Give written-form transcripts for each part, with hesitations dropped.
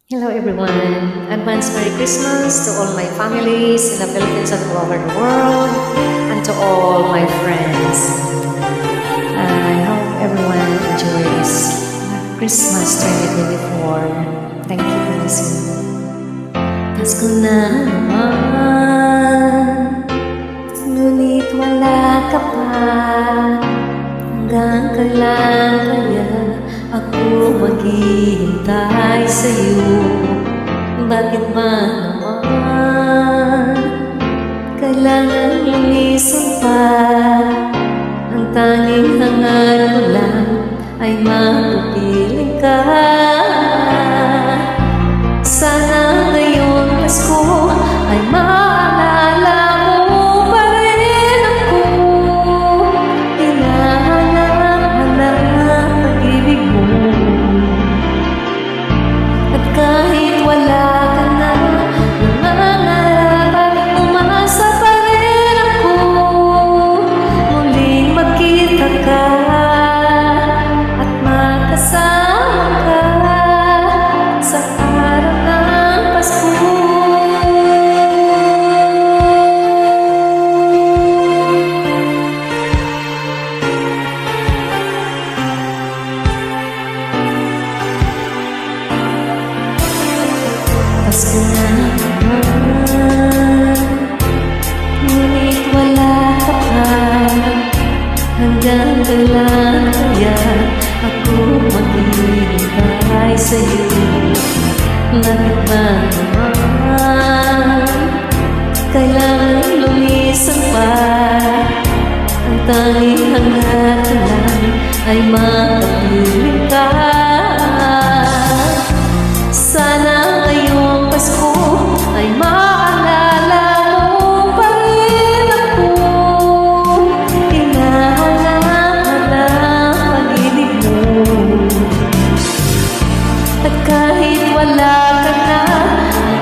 Hello everyone. Advance Merry Christmas to all my families in the Philippines and all over the world, and to all my friends. I hope everyone enjoys Christmas 2024. Thank you for listening. Pasko na naman, ngunit wala ka pa. Hanggang kailan kaya ako maghihintay sa'yo? Bakit ba naman kailangan lumisan pa? Ang tanging hangal ko lang ay mapipiling ka. Sana ngayong Pasko ay maalala mo pa rin ako. Hinahanap-hanap ang pag-ibig mo. At kahit wala ka na, nangangarap at umasa pa rin ako. Muling magkita ka at makasama ka sa araw ng Pasko. Pasko na naman, ngunit wala ka pa. Hanggang kailan kaya ako maghihintay sa'yo? Bakit ba naman kailangan lumisan pa? Ang tanging hangat ko lang ay makapiling ka. Sana ngayong Pasko ay maalala mo pa rin ako. Hinahanap-hanap ang pag-ibig mo. At kahit wala ka na,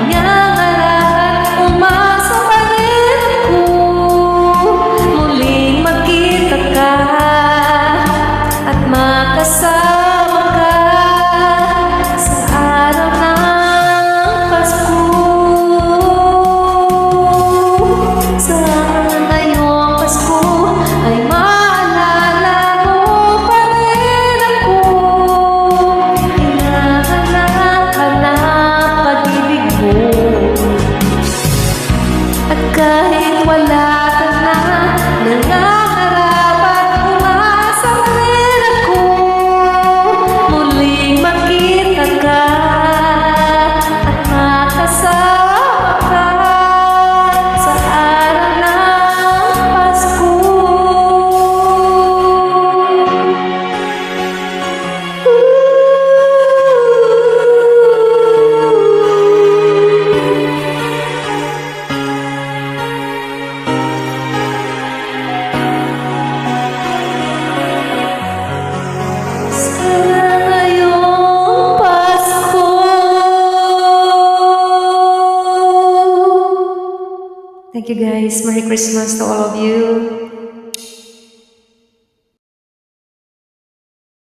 nangangarap, umasa pa rin ako. Muling magkita ka at makasama ka sa araw ng Pasko. Sana ngayong Pasko ay maalala mo pa rin ako. Hinahanap-hanap pag-ibig mo. At kahit wala ka na, nangangarap at umasa pa rin ako. Muling makita ka at makasama ka sa araw ng Pasko. Sana ngayong Pasko. Thank you guys. Merry Christmas to all of you.